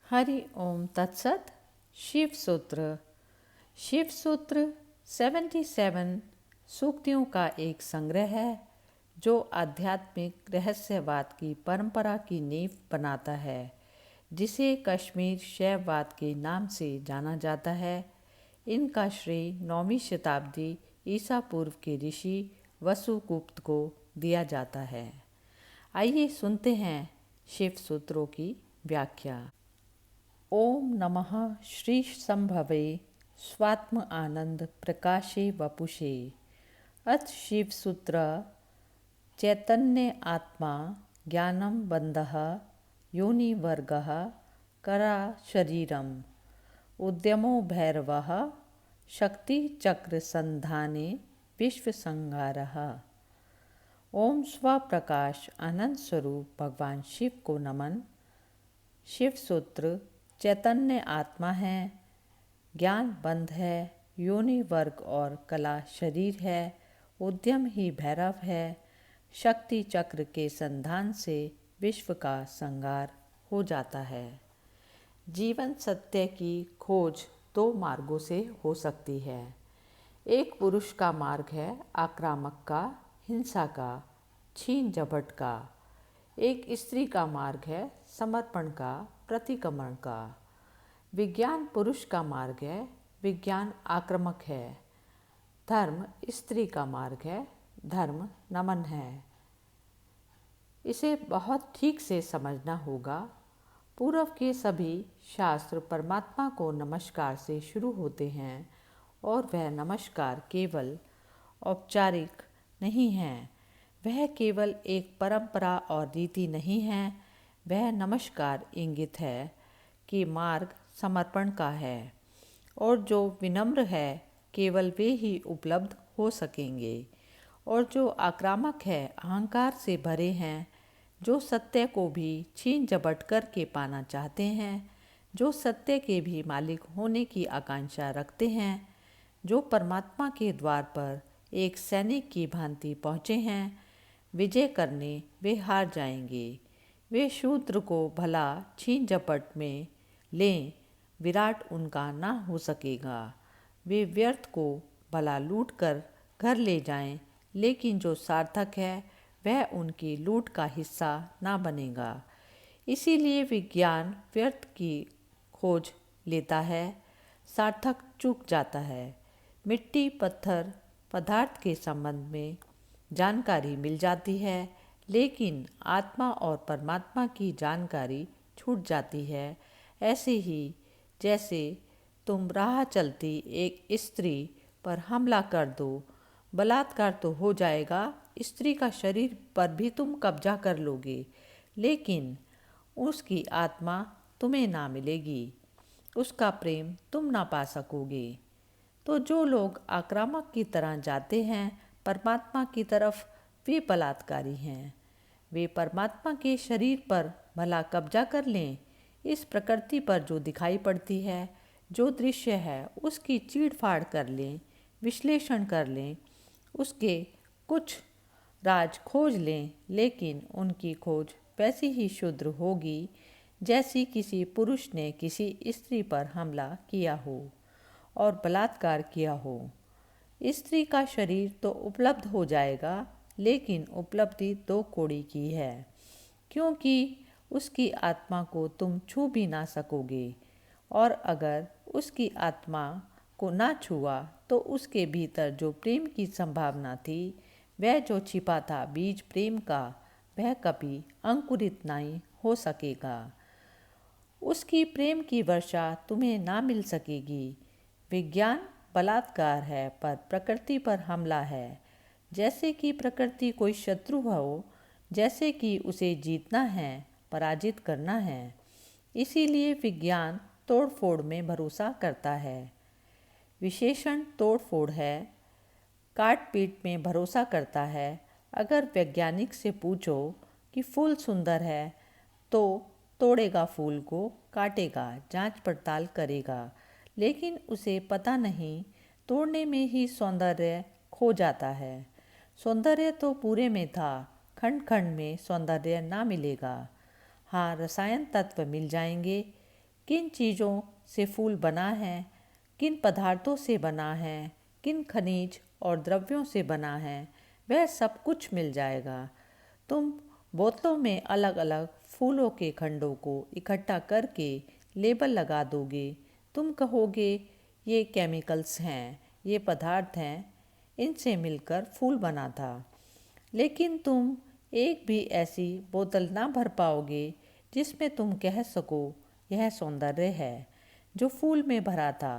हरि ओम तत्सत। शिव सूत्र। शिव सूत्र 77 सूक्तियों का एक संग्रह है जो आध्यात्मिक रहस्यवाद की परंपरा की नींव बनाता है, जिसे कश्मीर शैववाद के नाम से जाना जाता है। इनका श्रेय 9वीं शताब्दी ईसा पूर्व के ऋषि वसुगुप्त को दिया जाता है। आइए सुनते हैं शिव सूत्रों की व्याख्या। ओम नमः श्री संभवे स्वात्म आनंद प्रकाशे वपुषे। अथ शिव सूत्र चैतन्य आत्मा ज्ञानम बंधः योनिवर्गः करा शरीरम उद्यमो भैरवः शक्ति चक्र संधाने विश्व संहारः। ओम स्वप्रकाश आनंद स्वरूप भगवान शिव को नमन। शिव सूत्र चैतन्य आत्मा है, ज्ञान बंध है, योनि वर्ग और कला शरीर है, उद्यम ही भैरव है, शक्ति चक्र के संधान से विश्व का संहार हो जाता है। जीवन सत्य की खोज दो मार्गों से हो सकती है। एक पुरुष का मार्ग है आक्रामक का, हिंसा का, छीन झपट का। एक स्त्री का मार्ग है समर्पण का, प्रतिक्रमण का। विज्ञान पुरुष का मार्ग है, विज्ञान आक्रामक है। धर्म स्त्री का मार्ग है, धर्म नमन है। इसे बहुत ठीक से समझना होगा। पूर्व के सभी शास्त्र परमात्मा को नमस्कार से शुरू होते हैं और वह नमस्कार केवल औपचारिक नहीं है, वह केवल एक परंपरा और रीति नहीं है। वह नमस्कार इंगित है कि मार्ग समर्पण का है और जो विनम्र है केवल वे ही उपलब्ध हो सकेंगे, और जो आक्रामक है अहंकार से भरे हैं, जो सत्य को भी छीन झपट करके पाना चाहते हैं, जो सत्य के भी मालिक होने की आकांक्षा रखते हैं, जो परमात्मा के द्वार पर एक सैनिक की भांति पहुँचे हैं, विजय करने वे हार जाएंगे। वे शूद्र को भला छीन झपट में लें, विराट उनका ना हो सकेगा। वे व्यर्थ को भला लूट कर घर ले जाएं, लेकिन जो सार्थक है वह उनकी लूट का हिस्सा ना बनेगा। इसीलिए विज्ञान व्यर्थ की खोज लेता है, सार्थक चूक जाता है। मिट्टी पत्थर पदार्थ के संबंध में जानकारी मिल जाती है, लेकिन आत्मा और परमात्मा की जानकारी छूट जाती है। ऐसे ही जैसे तुम राह चलती एक स्त्री पर हमला कर दो, बलात्कार तो हो जाएगा, स्त्री का शरीर पर भी तुम कब्जा कर लोगे, लेकिन उसकी आत्मा तुम्हें ना मिलेगी, उसका प्रेम तुम ना पा सकोगे। तो जो लोग आक्रामक की तरह जाते हैं परमात्मा की तरफ, वे बलात्कारी हैं। वे परमात्मा के शरीर पर भला कब्जा कर लें, इस प्रकृति पर जो दिखाई पड़ती है, जो दृश्य है उसकी चीड़ फाड़ कर लें, विश्लेषण कर लें, उसके कुछ राज खोज लें, लेकिन उनकी खोज वैसी ही शुद्र होगी जैसी किसी पुरुष ने किसी स्त्री पर हमला किया हो और बलात्कार किया हो। स्त्री का शरीर तो उपलब्ध हो जाएगा, लेकिन उपलब्धि दो कौड़ी की है, क्योंकि उसकी आत्मा को तुम छू भी ना सकोगे, और अगर उसकी आत्मा को ना छुआ तो उसके भीतर जो प्रेम की संभावना थी, वह जो छिपा था बीज प्रेम का, वह कभी अंकुरित नहीं हो सकेगा। उसकी प्रेम की वर्षा तुम्हें ना मिल सकेगी। विज्ञान बलात्कार है, पर प्रकृति पर हमला है। जैसे कि प्रकृति कोई शत्रु हो, जैसे कि उसे जीतना है, पराजित करना है। इसीलिए विज्ञान तोड़फोड़ में भरोसा करता है। विशेषण तोड़फोड़ है, काट पीट में भरोसा करता है। अगर वैज्ञानिक से पूछो कि फूल सुंदर है तो तोड़ेगा फूल को, काटेगा, जांच पड़ताल करेगा, लेकिन उसे पता नहीं तोड़ने में ही सौंदर्य खो जाता है। सौंदर्य तो पूरे में था, खंड खंड में सौंदर्य ना मिलेगा। हाँ, रसायन तत्व मिल जाएंगे, किन चीज़ों से फूल बना है, किन पदार्थों से बना है, किन खनिज और द्रव्यों से बना है, वह सब कुछ मिल जाएगा। तुम बोतलों में अलग अलग फूलों के खंडों को इकट्ठा करके लेबल लगा दोगे। तुम कहोगे ये केमिकल्स हैं, ये पदार्थ हैं, इनसे मिलकर फूल बना था। लेकिन तुम एक भी ऐसी बोतल ना भर पाओगे जिसमें तुम कह सको यह सौंदर्य है जो फूल में भरा था।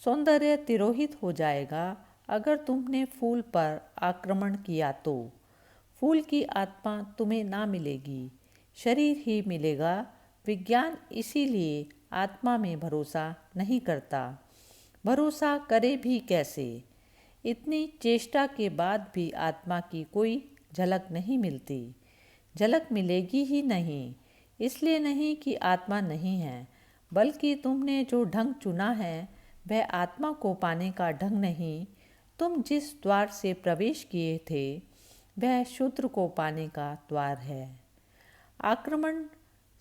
सौंदर्य तिरोहित हो जाएगा अगर तुमने फूल पर आक्रमण किया तो। फूल की आत्मा तुम्हें ना मिलेगी, शरीर ही मिलेगा। विज्ञान इसीलिए आत्मा में भरोसा नहीं करता। भरोसा करे भी कैसे? इतनी चेष्टा के बाद भी आत्मा की कोई झलक नहीं मिलती। झलक मिलेगी ही नहीं, इसलिए नहीं कि आत्मा नहीं है, बल्कि तुमने जो ढंग चुना है वह आत्मा को पाने का ढंग नहीं। तुम जिस द्वार से प्रवेश किए थे वह शूद्र को पाने का द्वार है। आक्रमण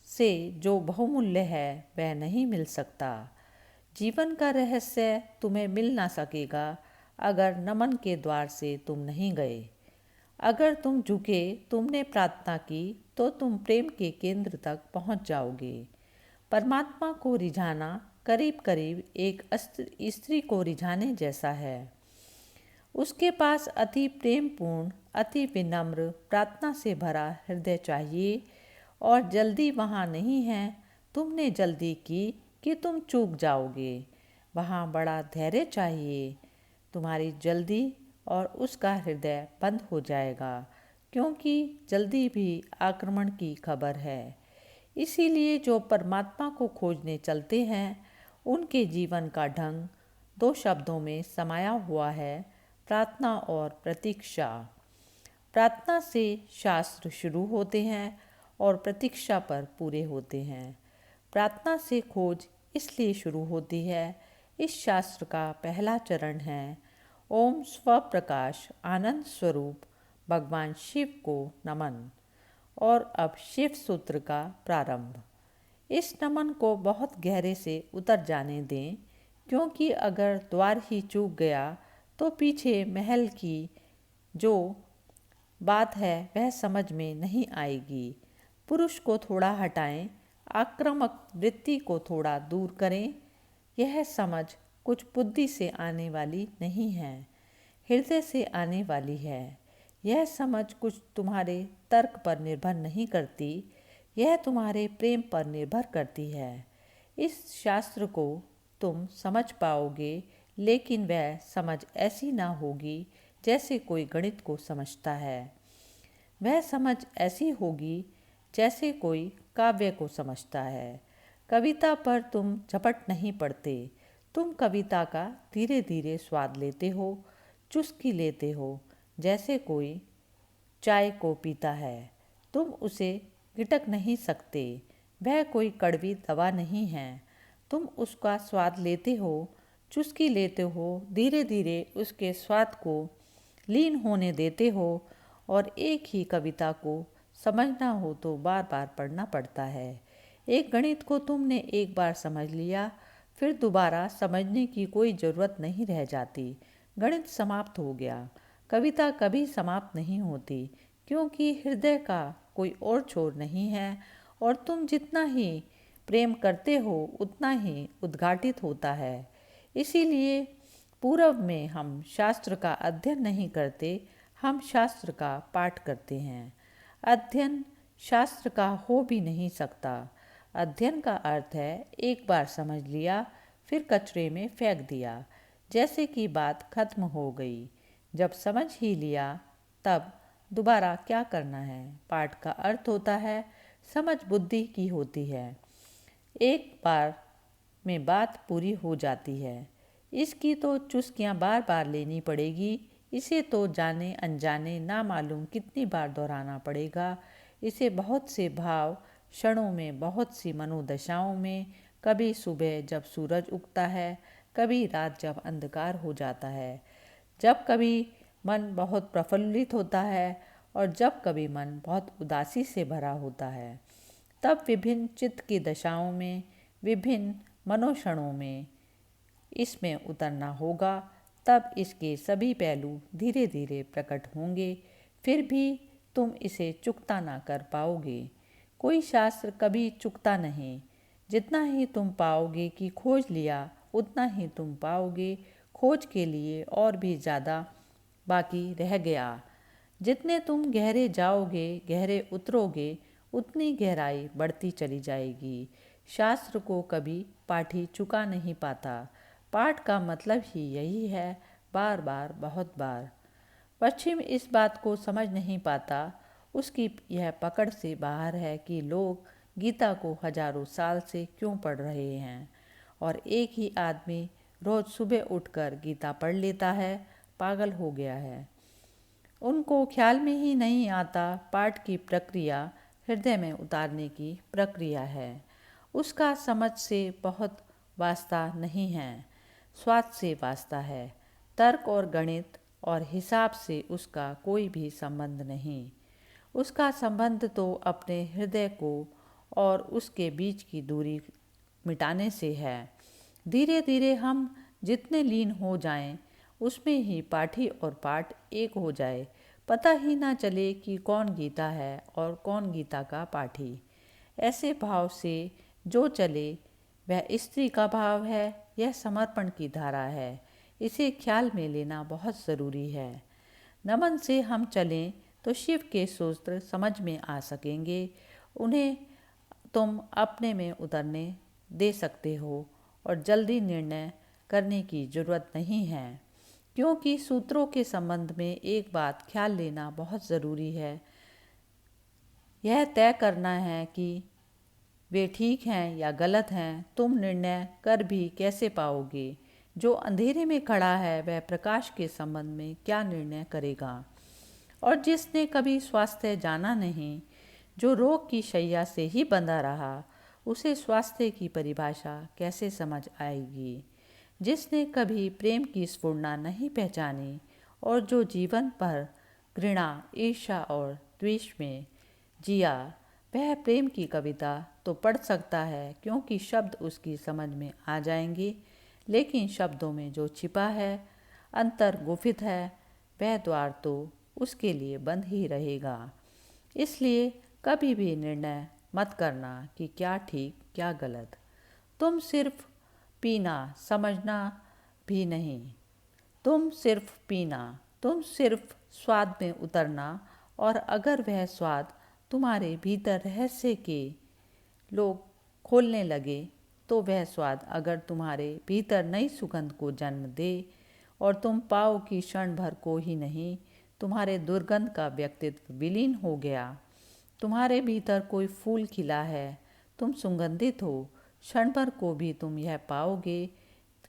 से जो बहुमूल्य है वह नहीं मिल सकता। जीवन का रहस्य तुम्हें मिल ना सकेगा अगर नमन के द्वार से तुम नहीं गए। अगर तुम झुके, तुमने प्रार्थना की, तो तुम प्रेम के केंद्र तक पहुंच जाओगे। परमात्मा को रिझाना करीब करीब एक स्त्री को रिझाने जैसा है। उसके पास अति प्रेमपूर्ण, अति विनम्र, प्रार्थना से भरा हृदय चाहिए, और जल्दी वहाँ नहीं है। तुमने जल्दी की कि तुम चूक जाओगे। वहाँ बड़ा धैर्य चाहिए। तुम्हारी जल्दी और उसका हृदय बंद हो जाएगा, क्योंकि जल्दी भी आक्रमण की खबर है। इसीलिए जो परमात्मा को खोजने चलते हैं उनके जीवन का ढंग दो शब्दों में समाया हुआ है, प्रार्थना और प्रतीक्षा। प्रार्थना से शास्त्र शुरू होते हैं और प्रतीक्षा पर पूरे होते हैं। प्रार्थना से खोज इसलिए शुरू होती है, इस शास्त्र का पहला चरण है ओम स्वप्रकाश आनंद स्वरूप भगवान शिव को नमन। और अब शिव सूत्र का प्रारंभ। इस नमन को बहुत गहरे से उतर जाने दें, क्योंकि अगर द्वार ही चूक गया तो पीछे महल की जो बात है वह समझ में नहीं आएगी। पुरुष को थोड़ा हटाएं, आक्रामक वृत्ति को थोड़ा दूर करें। यह समझ कुछ बुद्धि से आने वाली नहीं है, हृदय से आने वाली है। यह समझ कुछ तुम्हारे तर्क पर निर्भर नहीं करती, यह तुम्हारे प्रेम पर निर्भर करती है। इस शास्त्र को तुम समझ पाओगे, लेकिन वह समझ ऐसी ना होगी जैसे कोई गणित को समझता है। वह समझ ऐसी होगी जैसे कोई काव्य को समझता है। कविता पर तुम झपट नहीं पड़ते, तुम कविता का धीरे धीरे स्वाद लेते हो, चुस्की लेते हो, जैसे कोई चाय को पीता है। तुम उसे गिटक नहीं सकते, वह कोई कड़वी दवा नहीं है। तुम उसका स्वाद लेते हो, चुस्की लेते हो, धीरे धीरे उसके स्वाद को लीन होने देते हो। और एक ही कविता को समझना हो तो बार बार पढ़ना पड़ता है। एक गणित को तुमने एक बार समझ लिया, फिर दोबारा समझने की कोई ज़रूरत नहीं रह जाती। गणित समाप्त हो गया। कविता कभी समाप्त नहीं होती, क्योंकि हृदय का कोई और छोर नहीं है, और तुम जितना ही प्रेम करते हो उतना ही उद्घाटित होता है। इसीलिए पूर्व में हम शास्त्र का अध्ययन नहीं करते, हम शास्त्र का पाठ करते हैं। अध्ययन शास्त्र का हो भी नहीं सकता। अध्ययन का अर्थ है एक बार समझ लिया, फिर कचरे में फेंक दिया, जैसे कि बात खत्म हो गई। जब समझ ही लिया तब दोबारा क्या करना है। पाठ का अर्थ होता है समझ बुद्धि की होती है। एक बार में बात पूरी हो जाती है। इसकी तो चुस्कियाँ बार बार लेनी पड़ेगी। इसे तो जाने अनजाने ना मालूम कितनी बार दोहराना पड़ेगा। इसे बहुत से भाव क्षणों में, बहुत सी मनोदशाओं में, कभी सुबह जब सूरज उगता है, कभी रात जब अंधकार हो जाता है, जब कभी मन बहुत प्रफुल्लित होता है और जब कभी मन बहुत उदासी से भरा होता है, तब विभिन्न चित्त की दशाओं में विभिन्न मनोक्षणों में इसमें उतरना होगा, तब इसके सभी पहलू धीरे धीरे प्रकट होंगे। फिर भी तुम इसे चुकता ना कर पाओगे। कोई शास्त्र कभी चुकता नहीं। जितना ही तुम पाओगे कि खोज लिया, उतना ही तुम पाओगे खोज के लिए और भी ज़्यादा बाकी रह गया। जितने तुम गहरे जाओगे, गहरे उतरोगे, उतनी गहराई बढ़ती चली जाएगी। शास्त्र को कभी पाठी चुका नहीं पाता। पाठ का मतलब ही यही है, बार बार, बहुत बार। पश्चिम इस बात को समझ नहीं पाता। उसकी यह पकड़ से बाहर है कि लोग गीता को हजारों साल से क्यों पढ़ रहे हैं, और एक ही आदमी रोज सुबह उठकर गीता पढ़ लेता है, पागल हो गया है। उनको ख्याल में ही नहीं आता पाठ की प्रक्रिया हृदय में उतारने की प्रक्रिया है। उसका समझ से बहुत वास्ता नहीं है, स्वाद से वास्ता है। तर्क और गणित और हिसाब से उसका कोई भी संबंध नहीं। उसका संबंध तो अपने हृदय को और उसके बीच की दूरी मिटाने से है। धीरे धीरे हम जितने लीन हो जाएं, उसमें ही पाठी और पाठ एक हो जाए। पता ही ना चले कि कौन गीता है और कौन गीता का पाठी। ऐसे भाव से जो चले वह स्त्री का भाव है, यह समर्पण की धारा है। इसे ख्याल में लेना बहुत ज़रूरी है। नमन से हम चलें तो शिव के सूत्र समझ में आ सकेंगे। उन्हें तुम अपने में उतरने दे सकते हो और जल्दी निर्णय करने की ज़रूरत नहीं है, क्योंकि सूत्रों के संबंध में एक बात ख्याल लेना बहुत ज़रूरी है। यह तय करना है कि वे ठीक हैं या गलत हैं। तुम निर्णय कर भी कैसे पाओगे? जो अंधेरे में खड़ा है वह प्रकाश के संबंध में क्या निर्णय करेगा? और जिसने कभी स्वास्थ्य जाना नहीं, जो रोग की शैया से ही बंधा रहा, उसे स्वास्थ्य की परिभाषा कैसे समझ आएगी? जिसने कभी प्रेम की स्फुरना नहीं पहचानी और जो जीवन पर घृणा, ईर्ष्या और द्वेष में जिया, वह प्रेम की कविता तो पढ़ सकता है, क्योंकि शब्द उसकी समझ में आ जाएंगे। लेकिन शब्दों में जो छिपा है, अंतर गुफित है, वह द्वार तो उसके लिए बंद ही रहेगा। इसलिए कभी भी निर्णय मत करना कि क्या ठीक क्या गलत। तुम सिर्फ पीना, समझना भी नहीं। तुम सिर्फ पीना, तुम सिर्फ स्वाद में उतरना। और अगर वह स्वाद तुम्हारे भीतर रहस्य के लोग खोलने लगे, तो वह स्वाद अगर तुम्हारे भीतर नई सुगंध को जन्म दे और तुम पाओ कि क्षण भर को ही नहीं, तुम्हारे दुर्गंध का व्यक्तित्व विलीन हो गया। तुम्हारे भीतर कोई फूल खिला है, तुम सुगंधित हो। क्षण भर को भी तुम यह पाओगे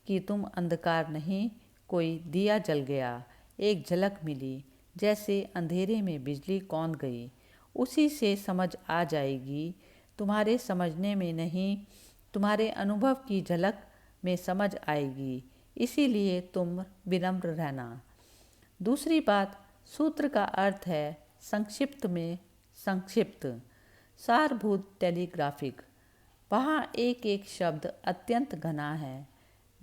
कि तुम अंधकार नहीं, कोई दिया जल गया, एक झलक मिली, जैसे अंधेरे में बिजली कौंध गई। उसी से समझ आ जाएगी। तुम्हारे समझने में नहीं, तुम्हारे अनुभव की झलक में समझ आएगी। इसीलिए तुम विनम्र रहना। दूसरी बात, सूत्र का अर्थ है संक्षिप्त में संक्षिप्त, सारभूत, टेलीग्राफिक। वहाँ एक एक शब्द अत्यंत घना है।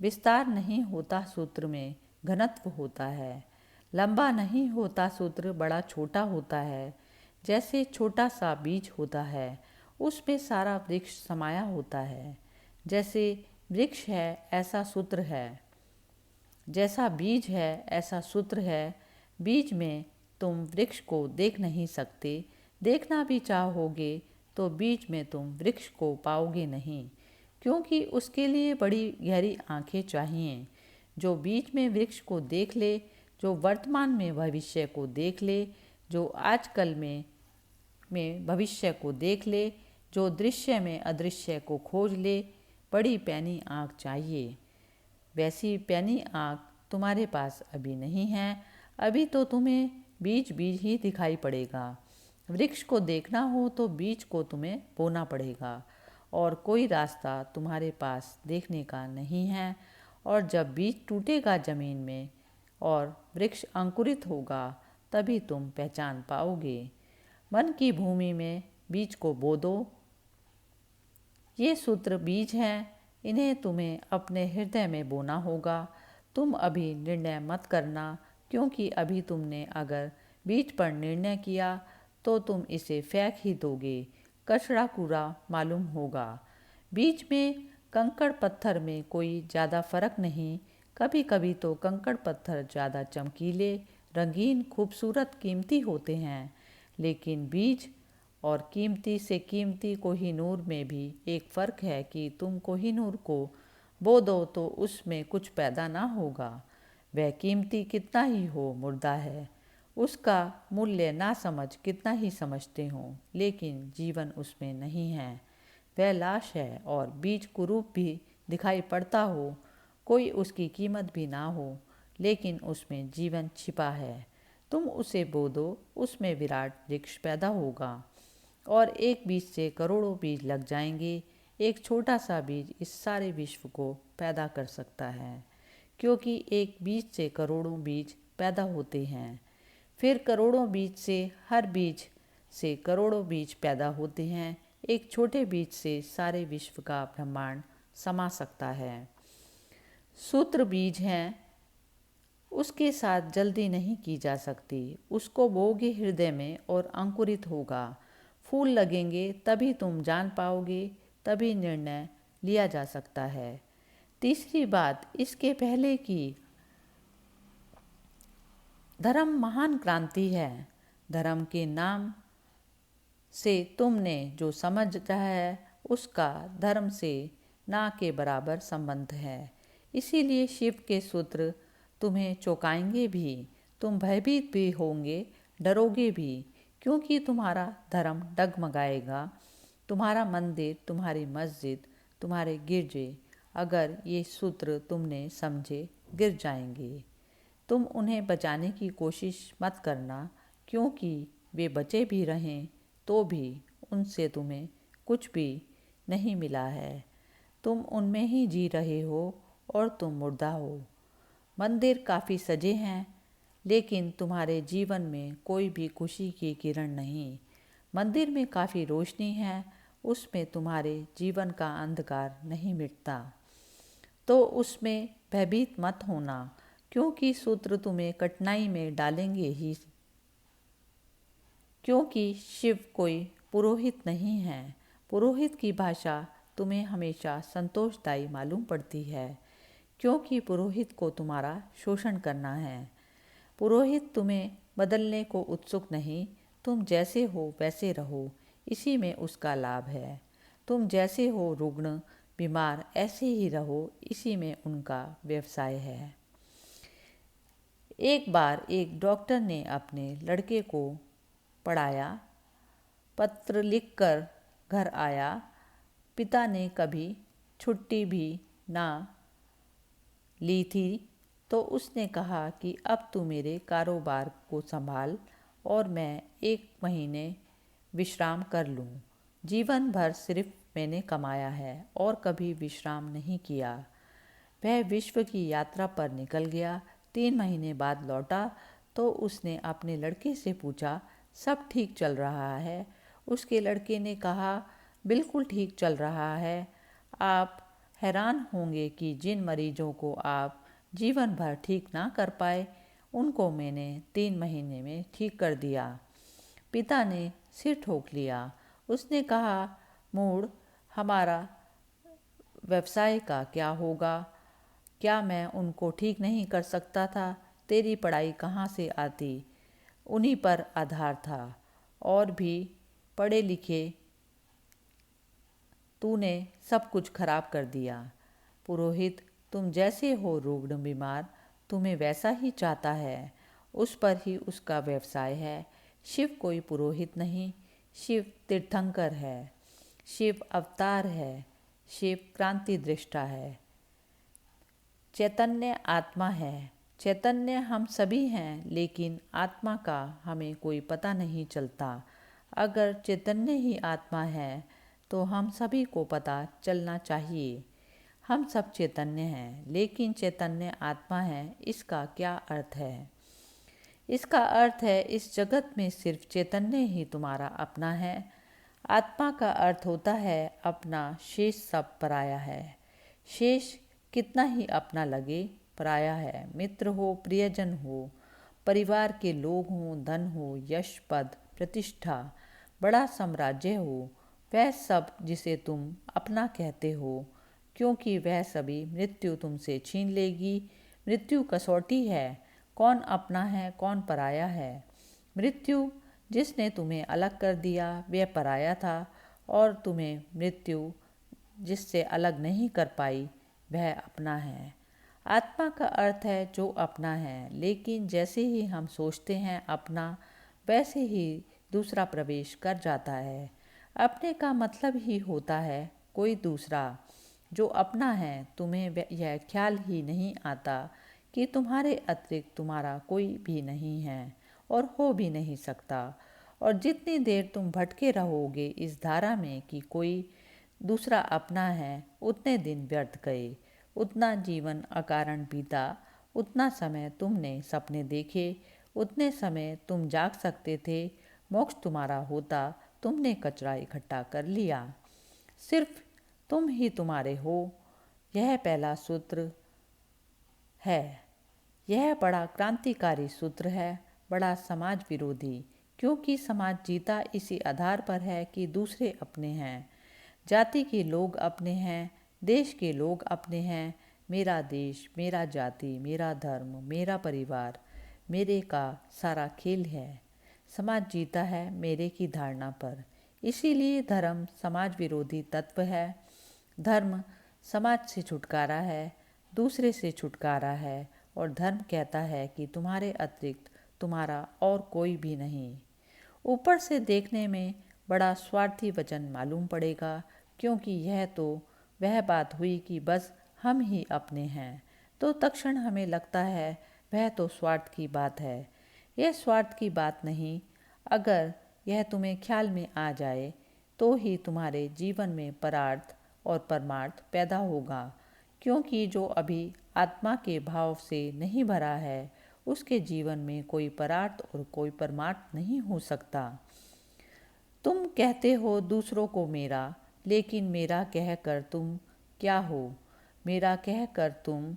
विस्तार नहीं होता सूत्र में, घनत्व होता है। लंबा नहीं होता सूत्र, बड़ा छोटा होता है। जैसे छोटा सा बीज होता है, उसमें सारा वृक्ष समाया होता है। जैसे वृक्ष है ऐसा सूत्र है, जैसा बीज है ऐसा सूत्र है। बीज में तुम वृक्ष को देख नहीं सकते। देखना भी चाहोगे तो बीज में तुम वृक्ष को पाओगे नहीं, क्योंकि उसके लिए बड़ी गहरी आंखें चाहिए। जो बीज में वृक्ष को देख ले, जो वर्तमान में भविष्य को देख ले, जो आजकल में भविष्य को देख ले, जो दृश्य में अदृश्य को खोज ले, बड़ी पैनी आँख चाहिए। वैसी पैनी आँख तुम्हारे पास अभी नहीं है। अभी तो तुम्हें बीज बीज ही दिखाई पड़ेगा। वृक्ष को देखना हो तो बीज को तुम्हें बोना पड़ेगा, और कोई रास्ता तुम्हारे पास देखने का नहीं है। और जब बीज टूटेगा जमीन में और वृक्ष अंकुरित होगा, तभी तुम पहचान पाओगे। मन की भूमि में बीज को बो दो, ये सूत्र बीज हैं, इन्हें तुम्हें अपने हृदय में बोना होगा। तुम अभी निर्णय मत करना, क्योंकि अभी तुमने अगर बीज पर निर्णय किया तो तुम इसे फेंक ही दोगे, कचरा कूड़ा मालूम होगा। बीज में कंकड़ पत्थर में कोई ज़्यादा फर्क नहीं। कभी कभी तो कंकड़ पत्थर ज़्यादा चमकीले, रंगीन, खूबसूरत, कीमती होते हैं, लेकिन बीज और कीमती से कीमती कोहिनूर में भी एक फ़र्क है कि तुम कोहिनूर को बो दो तो उसमें कुछ पैदा ना होगा। वह कीमती कितना ही हो मुर्दा है, उसका मूल्य ना समझ कितना ही समझते हो, लेकिन जीवन उसमें नहीं है। वह लाश है और बीज कुरूप भी दिखाई पड़ता हो, कोई उसकी कीमत भी ना हो, लेकिन उसमें जीवन छिपा है। तुम उसे बो दो, उसमें विराट वृक्ष पैदा होगा और एक बीज से करोड़ों बीज लग जाएंगे। एक छोटा सा बीज इस सारे विश्व को पैदा कर सकता है, क्योंकि एक बीज से करोड़ों बीज पैदा होते हैं। फिर करोड़ों बीज से, हर बीज से करोड़ों बीज पैदा होते हैं। एक छोटे बीज से सारे विश्व का ब्रह्मांड समा सकता है। सूत्र बीज हैं, उसके साथ जल्दी नहीं की जा सकती। उसको बोओगे हृदय में और अंकुरित होगा, फूल लगेंगे, तभी तुम जान पाओगे, तभी निर्णय लिया जा सकता है। तीसरी बात, इसके पहले कि धर्म महान क्रांति है। धर्म के नाम से तुमने जो समझा है उसका धर्म से ना के बराबर संबंध है। इसीलिए शिव के सूत्र तुम्हें चौंकाएंगे भी, तुम भयभीत भी होंगे, डरोगे भी, क्योंकि तुम्हारा धर्म डगमगाएगा। तुम्हारा मंदिर, तुम्हारी मस्जिद, तुम्हारे गिरजे, अगर ये सूत्र तुमने समझे, गिर जाएंगे। तुम उन्हें बचाने की कोशिश मत करना, क्योंकि वे बचे भी रहें तो भी उनसे तुम्हें कुछ भी नहीं मिला है। तुम उनमें ही जी रहे हो और तुम मुर्दा हो। मंदिर काफ़ी सजे हैं, लेकिन तुम्हारे जीवन में कोई भी खुशी की किरण नहीं। मंदिर में काफ़ी रोशनी है, उसमें तुम्हारे जीवन का अंधकार नहीं मिटता। तो उसमें भयभीत मत होना, क्योंकि सूत्र तुम्हें कठिनाई में डालेंगे ही, क्योंकि शिव कोई पुरोहित नहीं है। पुरोहित की भाषा तुम्हें हमेशा संतोषदायी मालूम पड़ती है, क्योंकि पुरोहित को तुम्हारा शोषण करना है। पुरोहित तुम्हें बदलने को उत्सुक नहीं, तुम जैसे हो वैसे रहो, इसी में उसका लाभ है। तुम जैसे हो रुग्ण, बीमार, ऐसे ही रहो, इसी में उनका व्यवसाय है। एक बार एक डॉक्टर ने अपने लड़के को पढ़ाया, पत्र लिखकर घर आया। पिता ने कभी छुट्टी भी ना ली थी, तो उसने कहा कि अब तू मेरे कारोबार को संभाल और मैं 1 महीने विश्राम कर लूँ। जीवन भर सिर्फ मैंने कमाया है और कभी विश्राम नहीं किया। वह विश्व की यात्रा पर निकल गया। 3 महीने बाद लौटा तो उसने अपने लड़के से पूछा, सब ठीक चल रहा है? उसके लड़के ने कहा, बिल्कुल ठीक चल रहा है। आप हैरान होंगे कि जिन मरीजों को आप जीवन भर ठीक ना कर पाए, उनको मैंने 3 महीने में ठीक कर दिया। पिता ने सिर ठोक लिया। उसने कहा, मूढ़, हमारा व्यवसाय का क्या होगा? क्या मैं उनको ठीक नहीं कर सकता था? तेरी पढ़ाई कहाँ से आती? उन्हीं पर आधार था। और भी पढ़े लिखे, तूने सब कुछ खराब कर दिया। पुरोहित, तुम जैसे हो रुग्ण, बीमार, तुम्हें वैसा ही चाहता है, उस पर ही उसका व्यवसाय है। शिव कोई पुरोहित नहीं, शिव तीर्थंकर है, शिव अवतार है, शिव क्रांति दृष्टा है। चैतन्य आत्मा है। चैतन्य हम सभी हैं, लेकिन आत्मा का हमें कोई पता नहीं चलता। अगर चैतन्य ही आत्मा है तो हम सभी को पता चलना चाहिए। हम सब चैतन्य हैं, लेकिन चैतन्य आत्मा है, इसका क्या अर्थ है? इसका अर्थ है इस जगत में सिर्फ चैतन्य ही तुम्हारा अपना है। आत्मा का अर्थ होता है अपना, शेष सब पराया है। शेष कितना ही अपना लगे, पराया है। मित्र हो, प्रियजन हो, परिवार के लोग हों, धन हो, यश, पद, प्रतिष्ठा, बड़ा साम्राज्य हो, वह सब जिसे तुम अपना कहते हो, क्योंकि वह सभी मृत्यु तुमसे छीन लेगी। मृत्यु कसौटी है, कौन अपना है कौन पराया है। मृत्यु जिसने तुम्हें अलग कर दिया वह पराया था, और तुम्हें मृत्यु जिससे अलग नहीं कर पाई वह अपना है। आत्मा का अर्थ है जो अपना है, लेकिन जैसे ही हम सोचते हैं अपना, वैसे ही दूसरा प्रवेश कर जाता है। अपने का मतलब ही होता है कोई दूसरा। जो अपना है, तुम्हें यह ख्याल ही नहीं आता कि तुम्हारे अतिरिक्त तुम्हारा कोई भी नहीं है और हो भी नहीं सकता। और जितनी देर तुम भटके रहोगे इस धारा में कि कोई दूसरा अपना है, उतने दिन व्यर्थ गए, उतना जीवन अकारण बीता, उतना समय तुमने सपने देखे, उतने समय तुम जाग सकते थे। मोक्ष तुम्हारा होता, तुमने कचरा इकट्ठा कर लिया। सिर्फ तुम ही तुम्हारे हो, यह पहला सूत्र है। यह बड़ा क्रांतिकारी सूत्र है, बड़ा समाज विरोधी, क्योंकि समाज जीता इसी आधार पर है कि दूसरे अपने हैं। जाति के लोग अपने हैं, देश के लोग अपने हैं। मेरा देश, मेरा जाति, मेरा धर्म, मेरा परिवार, मेरे का सारा खेल है। समाज जीता है मेरे की धारणा पर। इसीलिए धर्म समाज विरोधी तत्व है। धर्म समाज से छुटकारा है, दूसरे से छुटकारा है, और धर्म कहता है कि तुम्हारे अतिरिक्त तुम्हारा और कोई भी नहीं। ऊपर से देखने में बड़ा स्वार्थी वचन मालूम पड़ेगा, क्योंकि यह तो वह बात हुई कि बस हम ही अपने हैं, तो तक्षण हमें लगता है वह तो स्वार्थ की बात है। यह स्वार्थ की बात नहीं। अगर यह तुम्हें ख्याल में आ जाए तो ही तुम्हारे जीवन में परार्थ और परमार्थ पैदा होगा, क्योंकि जो अभी आत्मा के भाव से नहीं भरा है उसके जीवन में कोई परार्थ और कोई परमार्थ नहीं हो सकता। तुम कहते हो दूसरों को मेरा, लेकिन मेरा कहकर तुम क्या हो? मेरा कहकर तुम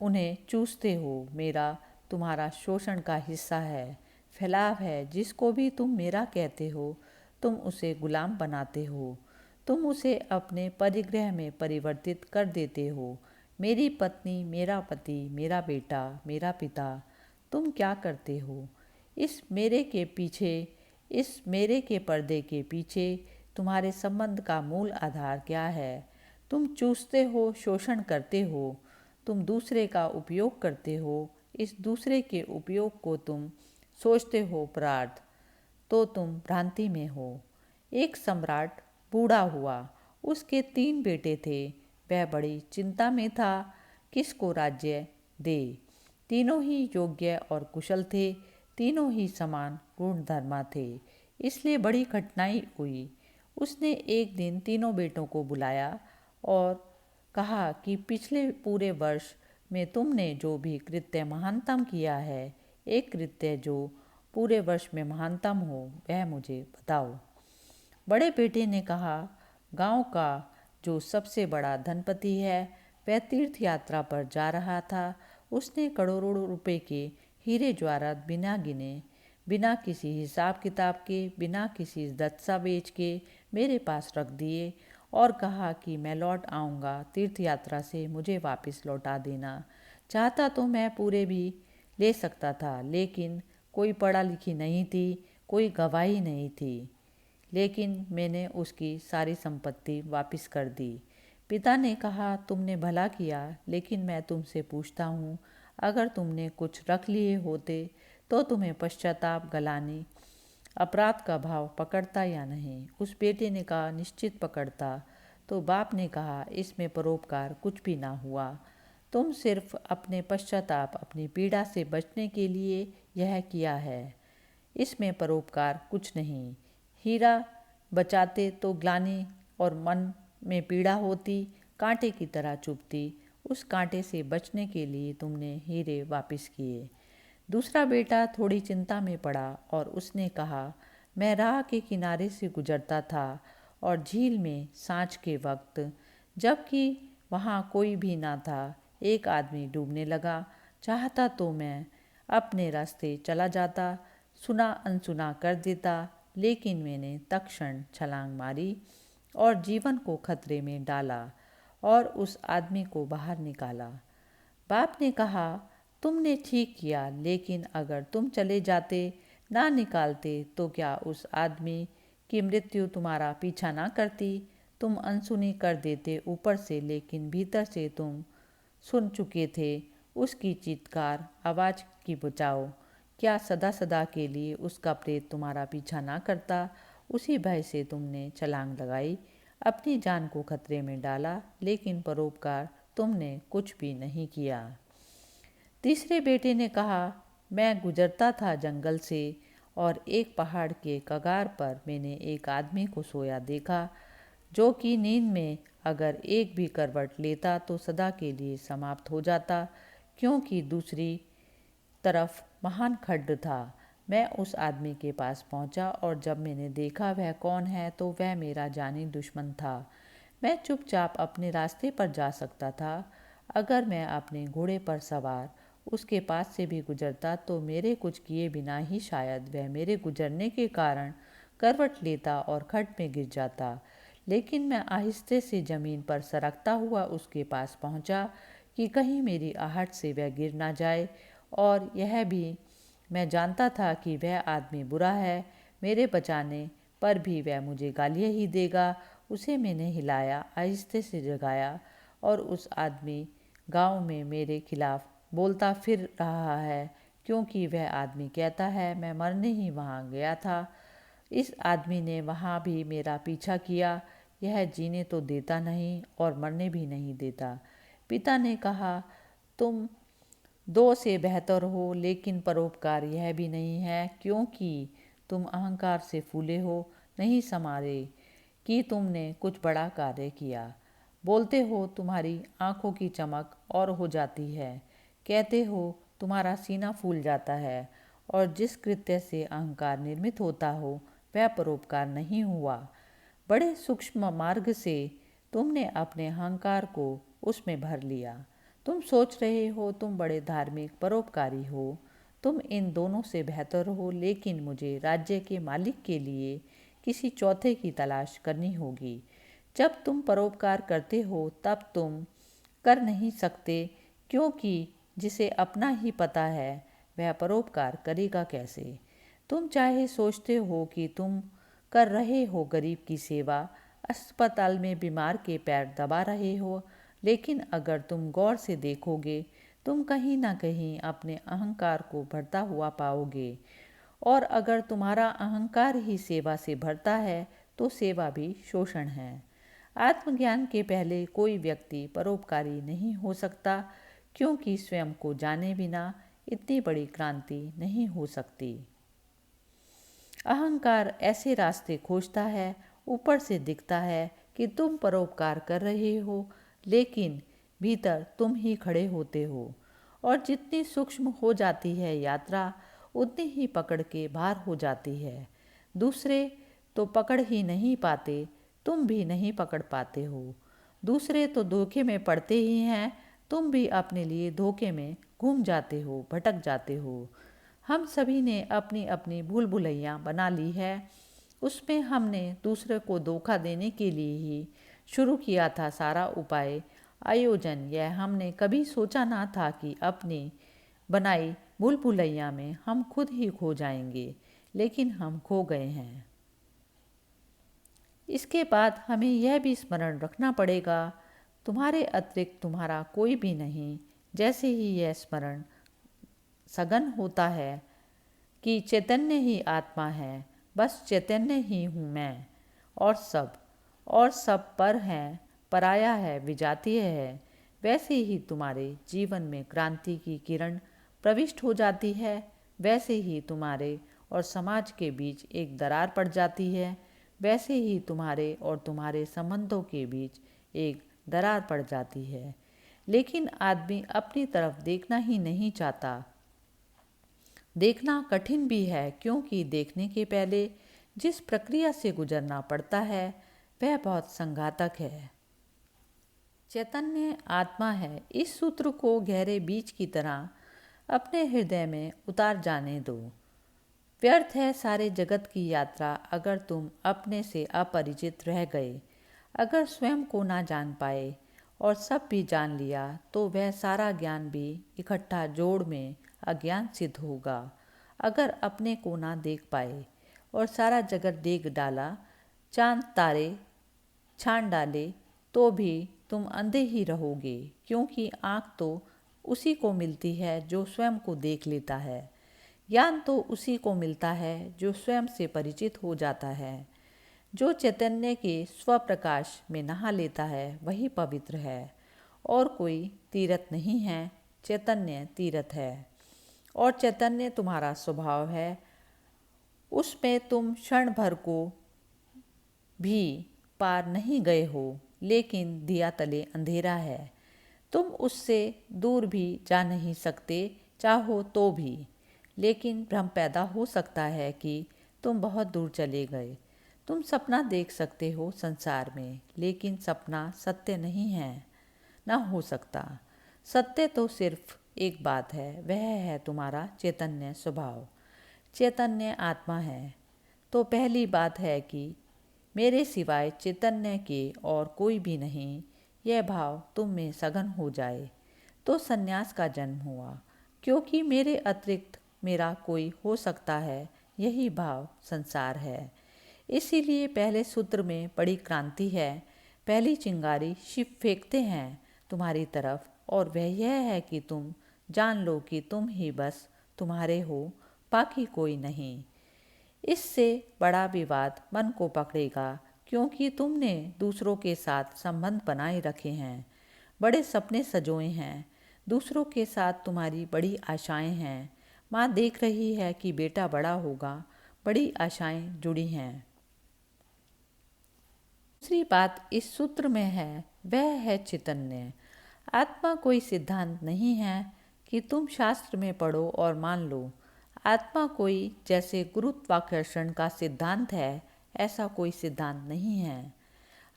उन्हें चूसते हो। मेरा तुम्हारा शोषण का हिस्सा है, फैलाव है। जिसको भी तुम मेरा कहते हो, तुम उसे गुलाम बनाते हो। तुम उसे अपने परिग्रह में परिवर्तित कर देते हो। मेरी पत्नी, मेरा पति, मेरा बेटा, मेरा पिता। तुम क्या करते हो? इस मेरे के पीछे, इस मेरे के पर्दे के पीछे तुम्हारे संबंध का मूल आधार क्या है? तुम चूसते हो, शोषण करते हो, तुम दूसरे का उपयोग करते हो। इस दूसरे के उपयोग को तुम सोचते हो परार्थ, तो तुम भ्रांति में हो। एक सम्राट बूढ़ा हुआ, उसके 3 बेटे थे। वह बड़ी चिंता में था किसको राज्य दे। तीनों ही योग्य और कुशल थे, तीनों ही समान गुणधर्मा थे, इसलिए बड़ी कठिनाई हुई। उसने एक दिन तीनों बेटों को बुलाया और कहा कि पिछले पूरे वर्ष में तुमने जो भी कृत्य महानतम किया है, एक कृत्य जो पूरे वर्ष में महानतम हो, वह मुझे बताओ। बड़े बेटे ने कहा, गांव का जो सबसे बड़ा धनपति है वह तीर्थ यात्रा पर जा रहा था। उसने करोड़ों रुपए के हीरे जवाहरात बिना गिने, बिना किसी हिसाब किताब के, बिना किसी दस्तावेज के मेरे पास रख दिए और कहा कि मैं लौट आऊँगा तीर्थ यात्रा से, मुझे वापस लौटा देना। चाहता तो मैं पूरे भी ले सकता था, लेकिन कोई पढ़ा लिखी नहीं थी, कोई गवाही नहीं थी। लेकिन मैंने उसकी सारी संपत्ति वापस कर दी। पिता ने कहा, तुमने भला किया, लेकिन मैं तुमसे पूछता हूँ, अगर तुमने कुछ रख लिए होते तो तुम्हें पश्चाताप गलानी अपराध का भाव पकड़ता या नहीं? उस बेटे ने कहा, निश्चित पकड़ता। तो बाप ने कहा, इसमें परोपकार कुछ भी ना हुआ। तुम सिर्फ अपने पश्चाताप, अपनी पीड़ा से बचने के लिए यह किया है। इसमें परोपकार कुछ नहीं। हीरा बचाते तो ग्लानि और मन में पीड़ा होती, कांटे की तरह चुभती। उस कांटे से बचने के लिए तुमने हीरे वापस किए। दूसरा बेटा थोड़ी चिंता में पड़ा और उसने कहा, मैं राह के किनारे से गुजरता था और झील में सांझ के वक्त, जबकि वहाँ कोई भी ना था, एक आदमी डूबने लगा। चाहता तो मैं अपने रास्ते चला जाता, सुना अनसुना कर देता, लेकिन मैंने तत्क्षण छलांग मारी और जीवन को खतरे में डाला और उस आदमी को बाहर निकाला। बाप ने कहा, तुमने ठीक किया, लेकिन अगर तुम चले जाते, ना निकालते, तो क्या उस आदमी की मृत्यु तुम्हारा पीछा ना करती? तुम अनसुनी कर देते ऊपर से, लेकिन भीतर से तुम सुन चुके थे उसकी चीत्कार, आवाज़ की बचाओ। क्या सदा सदा के लिए उसका प्रेत तुम्हारा पीछा ना करता? उसी भय से तुमने छलांग लगाई, अपनी जान को खतरे में डाला, लेकिन परोपकार तुमने कुछ भी नहीं किया। तीसरे बेटे ने कहा, मैं गुजरता था जंगल से और एक पहाड़ के कगार पर मैंने एक आदमी को सोया देखा, जो कि नींद में अगर एक भी करवट लेता तो सदा के लिए समाप्त हो जाता, क्योंकि दूसरी तरफ महान खड्ड था। मैं उस आदमी के पास पहुंचा और जब मैंने देखा वह कौन है, तो वह मेरा जानी दुश्मन था। मैं चुपचाप अपने रास्ते पर जा सकता था। अगर मैं अपने घोड़े पर सवार उसके पास से भी गुजरता, तो मेरे कुछ किए बिना ही शायद वह मेरे गुजरने के कारण करवट लेता और खड्ड में गिर जाता। लेकिन मैं आहिस्ते से ज़मीन पर सरकता हुआ उसके पास पहुंचा कि कहीं मेरी आहट से वह गिर ना जाए, और यह भी मैं जानता था कि वह आदमी बुरा है। मेरे बचाने पर भी वह मुझे गालियाँ ही देगा। उसे मैंने हिलाया, आहिस्ते से जगाया, और उस आदमी गांव में मेरे खिलाफ बोलता फिर रहा है, क्योंकि वह आदमी कहता है मैं मरने ही वहाँ गया था। इस आदमी ने वहाँ भी मेरा पीछा किया। यह जीने तो देता नहीं और मरने भी नहीं देता। पिता ने कहा, तुम दो से बेहतर हो, लेकिन परोपकार यह भी नहीं है, क्योंकि तुम अहंकार से फूले हो, नहीं समारे कि तुमने कुछ बड़ा कार्य किया। बोलते हो तुम्हारी आंखों की चमक और हो जाती है, कहते हो तुम्हारा सीना फूल जाता है, और जिस कृत्य से अहंकार निर्मित होता हो वह परोपकार नहीं हुआ। बड़े सूक्ष्म मार्ग से तुमने अपने अहंकार को उसमें भर लिया। तुम सोच रहे हो तुम बड़े धार्मिक परोपकारी हो, तुम इन दोनों से बेहतर हो, लेकिन मुझे राज्य के मालिक के लिए किसी चौथे की तलाश करनी होगी। जब तुम परोपकार करते हो तब तुम कर नहीं सकते, क्योंकि जिसे अपना ही पता है वह परोपकार करेगा कैसे। तुम चाहे सोचते हो कि तुम कर रहे हो गरीब की सेवा, अस्पताल में बीमार के पैर दबा रहे हो, लेकिन अगर तुम गौर से देखोगे, तुम कहीं ना कहीं अपने अहंकार को भरता हुआ पाओगे, और अगर तुम्हारा अहंकार ही सेवा से भरता है, तो सेवा भी शोषण है। आत्मज्ञान के पहले कोई व्यक्ति परोपकारी नहीं हो सकता, क्योंकि स्वयं को जाने बिना इतनी बड़ी क्रांति नहीं हो सकती। अहंकार ऐसे रास्ते खोजता है, ऊपर से दिखता है कि तुम परोपकार कर रहे हो, लेकिन भीतर तुम ही खड़े होते हो। और जितनी सूक्ष्म हो जाती है यात्रा, उतनी ही पकड़ के भार हो जाती है। दूसरे तो पकड़ ही नहीं पाते, तुम भी नहीं पकड़ पाते हो। दूसरे तो धोखे में पड़ते ही हैं, तुम भी अपने लिए धोखे में घूम जाते हो, भटक जाते हो। हम सभी ने अपनी अपनी भूल भुलैया बना ली है। उसमें हमने दूसरे को धोखा देने के लिए ही शुरू किया था सारा उपाय आयोजन। यह हमने कभी सोचा ना था कि अपनी बनाई भूल भुलैया में हम खुद ही खो जाएंगे, लेकिन हम खो गए हैं। इसके बाद हमें यह भी स्मरण रखना पड़ेगा, तुम्हारे अतिरिक्त तुम्हारा कोई भी नहीं। जैसे ही यह स्मरण सघन होता है कि चैतन्य ही आत्मा है, बस चैतन्य ही हूँ मैं, और सब पर है, पराया है, विजातीय है, वैसे ही तुम्हारे जीवन में क्रांति की किरण प्रविष्ट हो जाती है। वैसे ही तुम्हारे और समाज के बीच एक दरार पड़ जाती है। वैसे ही तुम्हारे और तुम्हारे संबंधों के बीच एक दरार पड़ जाती है। लेकिन आदमी अपनी तरफ देखना ही नहीं चाहता। देखना कठिन भी है, क्योंकि देखने के पहले जिस प्रक्रिया से गुजरना पड़ता है वह बहुत संघातक है। चैतन्य आत्मा है, इस सूत्र को गहरे बीज की तरह अपने हृदय में उतार जाने दो। व्यर्थ है सारे जगत की यात्रा अगर तुम अपने से अपरिचित रह गए। अगर स्वयं को ना जान पाए और सब भी जान लिया तो वह सारा ज्ञान भी इकट्ठा जोड़ में अज्ञान सिद्ध होगा। अगर अपने को ना देख पाए और सारा जगत देख डाला, चांद तारे छान डाले, तो भी तुम अंधे ही रहोगे, क्योंकि आँख तो उसी को मिलती है जो स्वयं को देख लेता है। ज्ञान तो उसी को मिलता है जो स्वयं से परिचित हो जाता है। जो चैतन्य के स्वप्रकाश में नहा लेता है वही पवित्र है। और कोई तीर्थ नहीं है, चैतन्य तीर्थ है। और चैतन्य तुम्हारा स्वभाव है, उसमें तुम क्षण भर को भी पार नहीं गए हो, लेकिन दिया तले अंधेरा है। तुम उससे दूर भी जा नहीं सकते चाहो तो भी, लेकिन भ्रम पैदा हो सकता है कि तुम बहुत दूर चले गए। तुम सपना देख सकते हो संसार में, लेकिन सपना सत्य नहीं है, ना हो सकता। सत्य तो सिर्फ एक बात है, वह है तुम्हारा चैतन्य स्वभाव। चैतन्य आत्मा है। तो पहली बात है कि मेरे सिवाय चैतन्य के और कोई भी नहीं, यह भाव तुम में सघन हो जाए तो संन्यास का जन्म हुआ, क्योंकि मेरे अतिरिक्त मेरा कोई हो सकता है, यही भाव संसार है। इसीलिए पहले सूत्र में बड़ी क्रांति है। पहली चिंगारी शिव फेंकते हैं तुम्हारी तरफ, और वह यह है कि तुम जान लो कि तुम ही बस तुम्हारे हो, बाकी कोई नहीं। इससे बड़ा विवाद मन को पकड़ेगा, क्योंकि तुमने दूसरों के साथ संबंध बनाए रखे हैं, बड़े सपने सजोए हैं, दूसरों के साथ तुम्हारी बड़ी आशाएं हैं। माँ देख रही है कि बेटा बड़ा होगा, बड़ी आशाएं जुड़ी हैं। दूसरी बात इस सूत्र में है, वह है चैतन्य। आत्मा कोई सिद्धांत नहीं है कि तुम शास्त्र में पढ़ो और मान लो। आत्मा कोई जैसे गुरुत्वाकर्षण का सिद्धांत है, ऐसा कोई सिद्धांत नहीं है।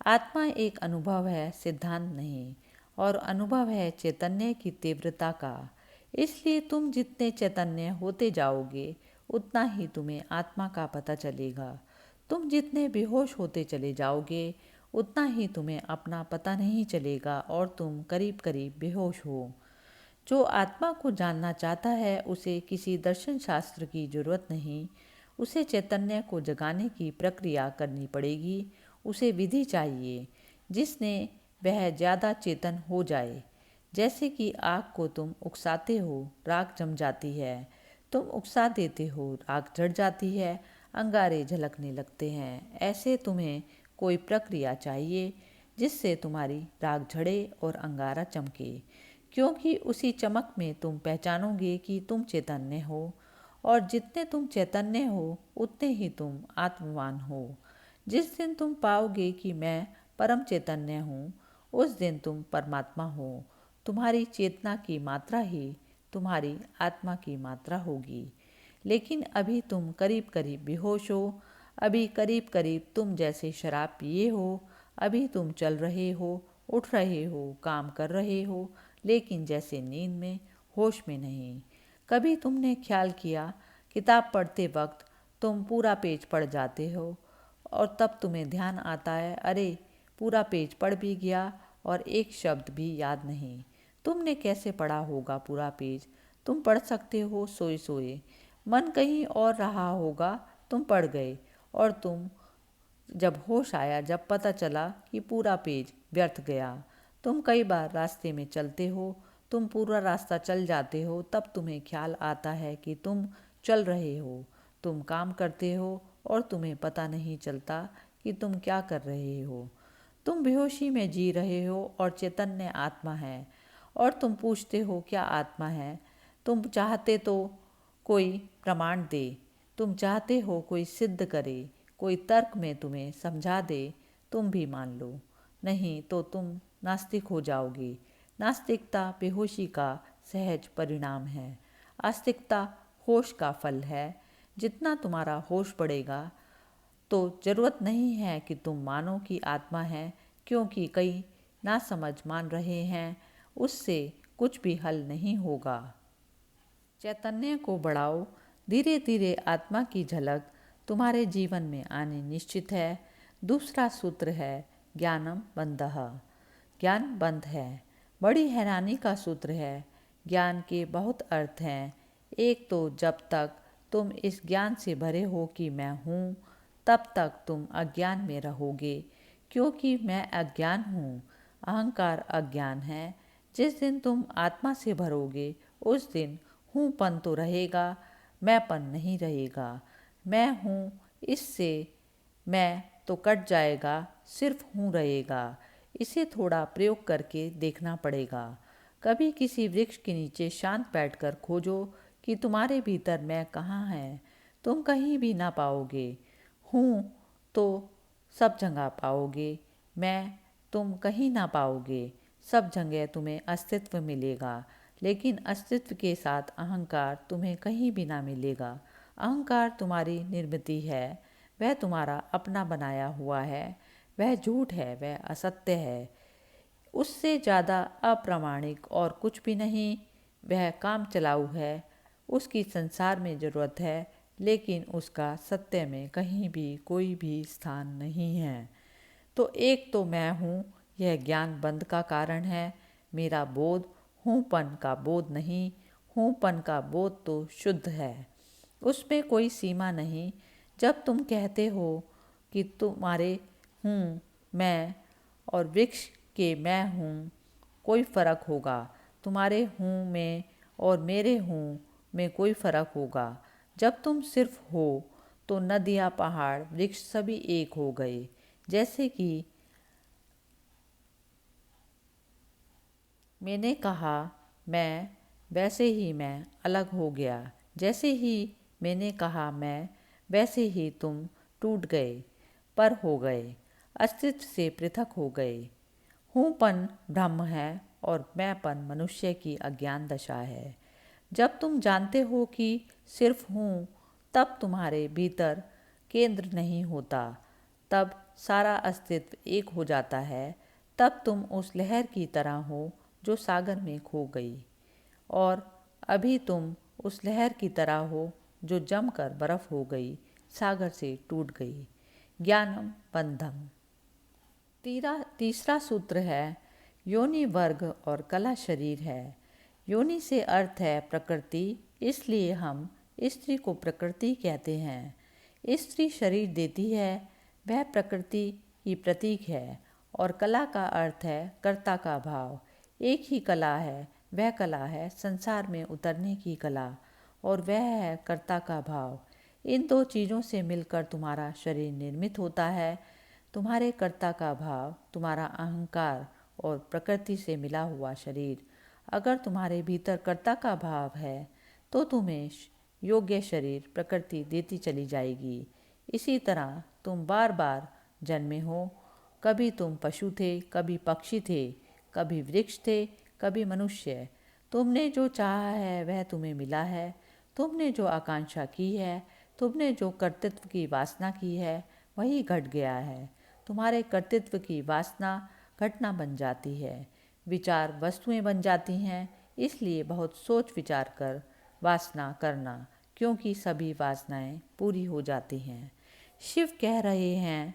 आत्मा एक अनुभव है, सिद्धांत नहीं, और अनुभव है चैतन्य की तीव्रता का। इसलिए तुम जितने चैतन्य होते जाओगे उतना ही तुम्हें आत्मा का पता चलेगा। तुम जितने बेहोश होते चले जाओगे उतना ही तुम्हें अपना पता नहीं चलेगा और तुम करीब करीब बेहोश हो। जो आत्मा को जानना चाहता है उसे किसी दर्शन शास्त्र की जरूरत नहीं, उसे चैतन्य को जगाने की प्रक्रिया करनी पड़ेगी। उसे विधि चाहिए जिसने वह ज़्यादा चेतन हो जाए। जैसे कि आग को तुम उकसाते हो, राख जम जाती है, तुम उकसा देते हो, राख जड़ जाती है, अंगारे झलकने लगते हैं। ऐसे तुम्हें कोई प्रक्रिया चाहिए जिससे तुम्हारी राख झड़े और अंगारा चमके, क्योंकि उसी चमक में तुम पहचानोगे कि तुम चैतन्य हो, और जितने तुम चैतन्य हो उतने ही तुम आत्मवान हो। जिस दिन तुम पाओगे कि मैं परम चैतन्य हूँ, उस दिन तुम परमात्मा हो। तुम्हारी चेतना की मात्रा ही तुम्हारी आत्मा की मात्रा होगी। लेकिन अभी तुम करीब करीब बेहोश हो, अभी करीब करीब तुम जैसे शराब पिए हो। अभी तुम चल रहे हो, उठ रहे हो, काम कर रहे हो, लेकिन जैसे नींद में, होश में नहीं। कभी तुमने ख्याल किया, किताब पढ़ते वक्त तुम पूरा पेज पढ़ जाते हो और तब तुम्हें ध्यान आता है, अरे पूरा पेज पढ़ भी गया और एक शब्द भी याद नहीं। तुमने कैसे पढ़ा होगा पूरा पेज? तुम पढ़ सकते हो सोए सोए, मन कहीं और रहा होगा, तुम पढ़ गए, और तुम जब होश आया, जब पता चला कि पूरा पेज व्यर्थ गया। तुम कई बार रास्ते में चलते हो, तुम पूरा रास्ता चल जाते हो, तब तुम्हें ख्याल आता है कि तुम चल रहे हो, तुम काम करते हो और तुम्हें पता नहीं चलता कि तुम क्या कर रहे हो। तुम बेहोशी में जी रहे हो और चैतन्य आत्मा है, और तुम पूछते हो क्या आत्मा है। तुम चाहते तो कोई प्रमाण दे, तुम चाहते हो कोई सिद्ध करे, कोई तर्क में तुम्हें समझा दे, तुम भी मान लो। नहीं तो तुम नास्तिक हो जाओगे। नास्तिकता बेहोशी का सहज परिणाम है, आस्तिकता होश का फल है। जितना तुम्हारा होश बढ़ेगा, तो जरूरत नहीं है कि तुम मानो कि आत्मा है, क्योंकि कई नासमझ मान रहे हैं, उससे कुछ भी हल नहीं होगा। चैतन्य को बढ़ाओ, धीरे धीरे आत्मा की झलक तुम्हारे जीवन में आनी निश्चित है। दूसरा सूत्र है ज्ञानम बंधः। ज्ञान बंध है। बड़ी हैरानी का सूत्र है। ज्ञान के बहुत अर्थ हैं। एक तो जब तक तुम इस ज्ञान से भरे हो कि मैं हूँ, तब तक तुम अज्ञान में रहोगे, क्योंकि मैं अज्ञान हूँ। अहंकार अज्ञान है। जिस दिन तुम आत्मा से भरोगे, उस दिन हूँपन तो रहेगा, मैंपन नहीं रहेगा। मैं हूँ, इससे मैं तो कट जाएगा, सिर्फ हूँ रहेगा। इसे थोड़ा प्रयोग करके देखना पड़ेगा। कभी किसी वृक्ष के नीचे शांत बैठकर खोजो कि तुम्हारे भीतर मैं कहाँ है। तुम कहीं भी ना पाओगे। हूँ तो सब जगह पाओगे, मैं तुम कहीं ना पाओगे। सब जगह तुम्हें अस्तित्व मिलेगा, लेकिन अस्तित्व के साथ अहंकार तुम्हें कहीं भी ना मिलेगा। अहंकार तुम्हारी निर्मिति है, वह तुम्हारा अपना बनाया हुआ है, वह झूठ है, वह असत्य है। उससे ज़्यादा अप्रामाणिक और कुछ भी नहीं। वह काम चलाऊ है। उसकी संसार में ज़रूरत है, लेकिन उसका सत्य में कहीं भी कोई भी स्थान नहीं है। तो एक तो मैं हूँ, यह ज्ञान बंध का कारण है। मेरा बोध हूँपन का बोध नहीं। हूँपन का बोध तो शुद्ध है, उसमें कोई सीमा नहीं। जब तुम कहते हो कि तुम्हारे हूँ, मैं और वृक्ष के मैं हूँ कोई फ़र्क होगा, तुम्हारे हूँ में और मेरे हूँ में कोई फ़र्क होगा। जब तुम सिर्फ हो, तो नदियाँ, पहाड़, वृक्ष सभी एक हो गए। जैसे कि मैंने कहा मैं, वैसे ही मैं अलग हो गया। जैसे ही मैंने कहा मैं, वैसे ही तुम टूट गए, पर हो गए, अस्तित्व से पृथक हो गए। हूँपन ब्रह्म है और मैंपन मनुष्य की अज्ञान दशा है। जब तुम जानते हो कि सिर्फ हूँ, तब तुम्हारे भीतर केंद्र नहीं होता, तब सारा अस्तित्व एक हो जाता है। तब तुम उस लहर की तरह हो जो सागर में खो गई, और अभी तुम उस लहर की तरह हो जो जमकर बर्फ हो गई, सागर से टूट गई। ज्ञानम बंधम। तीसरा सूत्र है योनि वर्ग और कला शरीर है। योनि से अर्थ है प्रकृति, इसलिए हम स्त्री को प्रकृति कहते हैं। स्त्री शरीर देती है, वह प्रकृति की प्रतीक है। और कला का अर्थ है कर्ता का भाव। एक ही कला है, वह कला है संसार में उतरने की कला, और वह है कर्ता का भाव। इन दो चीज़ों से मिलकर तुम्हारा शरीर निर्मित होता है। तुम्हारे कर्ता का भाव, तुम्हारा अहंकार और प्रकृति से मिला हुआ शरीर। अगर तुम्हारे भीतर कर्ता का भाव है, तो तुम्हें योग्य शरीर प्रकृति देती चली जाएगी। इसी तरह तुम बार बार जन्मे हो। कभी तुम पशु थे, कभी पक्षी थे, कभी वृक्ष थे, कभी मनुष्य। तुमने जो चाहा है वह तुम्हें मिला है। तुमने जो आकांक्षा की है, तुमने जो कर्तृत्व की वासना की है, वही घट गया है। तुम्हारे कर्तृत्व की वासना घटना बन जाती है, विचार वस्तुएं बन जाती हैं। इसलिए बहुत सोच विचार कर वासना करना, क्योंकि सभी वासनाएं पूरी हो जाती हैं। शिव कह रहे हैं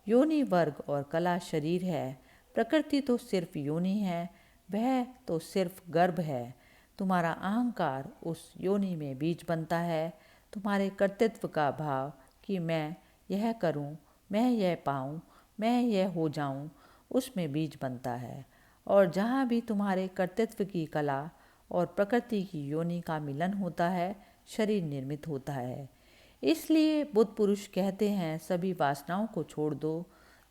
योनि वर्ग और कला शरीर है। प्रकृति तो सिर्फ योनि है, वह तो सिर्फ गर्भ है। तुम्हारा अहंकार उस योनि में बीज बनता है। तुम्हारे कर्तृत्व का भाव कि मैं यह करूं, मैं यह पाऊं, मैं यह हो जाऊं, उसमें बीज बनता है। और जहाँ भी तुम्हारे कर्तृत्व की कला और प्रकृति की योनि का मिलन होता है, शरीर निर्मित होता है। इसलिए बुद्ध पुरुष कहते हैं सभी वासनाओं को छोड़ दो,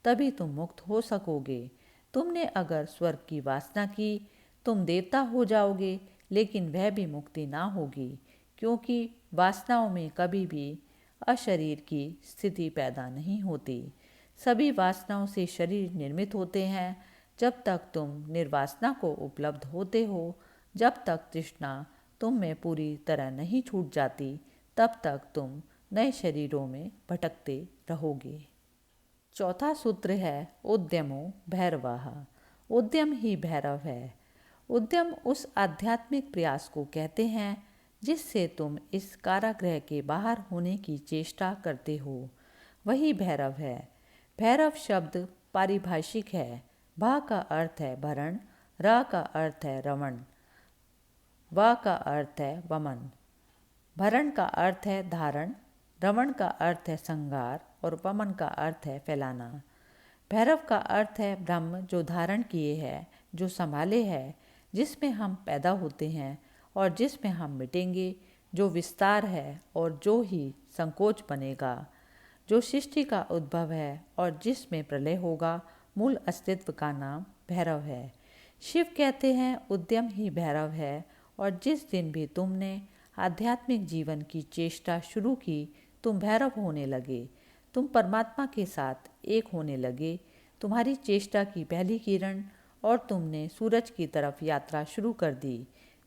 तभी तुम मुक्त हो सकोगे। तुमने अगर स्वर्ग की वासना की, तुम देवता हो जाओगे, लेकिन वह भी मुक्ति ना होगी, क्योंकि वासनाओं में कभी भी अशरीर की स्थिति पैदा नहीं होती। सभी वासनाओं से शरीर निर्मित होते हैं। जब तक तुम निर्वासना को उपलब्ध होते हो, जब तक तृष्णा तुम में पूरी तरह नहीं छूट जाती, तब तक तुम नए शरीरों में भटकते रहोगे। चौथा सूत्र है उद्यमो भैरवाः। उद्यम ही भैरव है। उद्यम उस आध्यात्मिक प्रयास को कहते हैं जिससे तुम इस कारागृह के बाहर होने की चेष्टा करते हो, वही भैरव है। भैरव शब्द पारिभाषिक है। भा का अर्थ है भरण, र का अर्थ है रमण, व का अर्थ है वमन। भरण का अर्थ है धारण, रमण का अर्थ है संहार और वमन का अर्थ है फैलाना। भैरव का अर्थ है ब्रह्म जो धारण किए है, जो संभाले है, जिसमें हम पैदा होते हैं और जिसमें हम मिटेंगे, जो विस्तार है और जो ही संकोच बनेगा, जो सृष्टि का उद्भव है और जिसमें प्रलय होगा, मूल अस्तित्व का नाम भैरव है। शिव कहते हैं उद्यम ही भैरव है और जिस दिन भी तुमने आध्यात्मिक जीवन की चेष्टा शुरू की, तुम भैरव होने लगे, तुम परमात्मा के साथ एक होने लगे। तुम्हारी चेष्टा की पहली किरण और तुमने सूरज की तरफ यात्रा शुरू कर दी।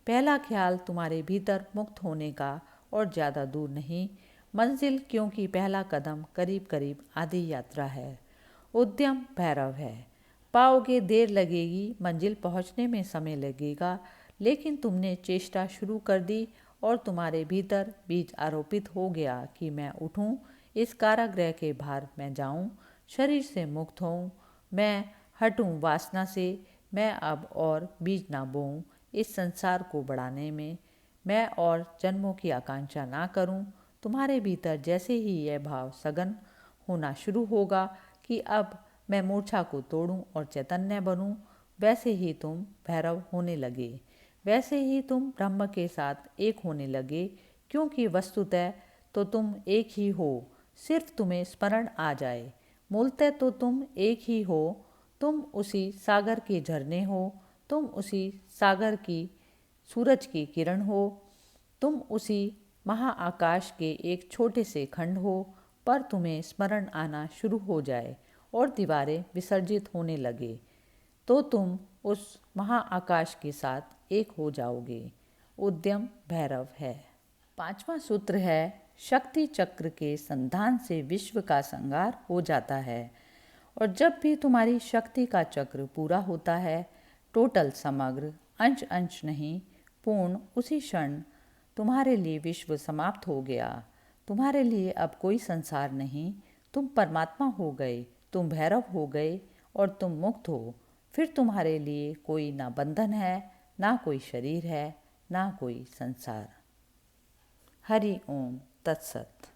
पहला ख्याल तुम्हारे भीतर मुक्त होने का और ज़्यादा दूर नहीं मंजिल, क्योंकि पहला कदम करीब करीब आधी यात्रा है। उद्यम भैरव है। पाओगे देर लगेगी, मंजिल पहुंचने में समय लगेगा, लेकिन तुमने चेष्टा शुरू कर दी और तुम्हारे भीतर बीज आरोपित हो गया कि मैं उठूं, इस कारागृह के बाहर मैं जाऊं, शरीर से मुक्त होऊं, मैं हटूं वासना से, मैं अब और बीज ना बोऊं इस संसार को बढ़ाने में, मैं और जन्मों की आकांक्षा ना करूं। तुम्हारे भीतर जैसे ही यह भाव सघन होना शुरू होगा कि अब मैं मूर्छा को तोड़ूं और चैतन्य बनूं, वैसे ही तुम भैरव होने लगे, वैसे ही तुम ब्रह्म के साथ एक होने लगे, क्योंकि वस्तुतः तो तुम एक ही हो, सिर्फ तुम्हें स्मरण आ जाए। मूलतः तो तुम एक ही हो, तुम उसी सागर के झरने हो, तुम उसी सागर की सूरज की किरण हो, तुम उसी महाआकाश के एक छोटे से खंड हो, पर तुम्हें स्मरण आना शुरू हो जाए और दीवारें विसर्जित होने लगे तो तुम उस महाआकाश के साथ एक हो जाओगे। उद्यम भैरव है। पांचवा सूत्र है शक्ति चक्र के संधान से विश्व का संहार हो जाता है। और जब भी तुम्हारी शक्ति का चक्र पूरा होता है, टोटल समग्र, अंश अंश नहीं, पूर्ण, उसी क्षण तुम्हारे लिए विश्व समाप्त हो गया। तुम्हारे लिए अब कोई संसार नहीं, तुम परमात्मा हो गए, तुम भैरव हो गए और तुम मुक्त हो। फिर तुम्हारे लिए कोई ना बंधन है, ना कोई शरीर है, ना कोई संसार। हरि ओम तत्सत।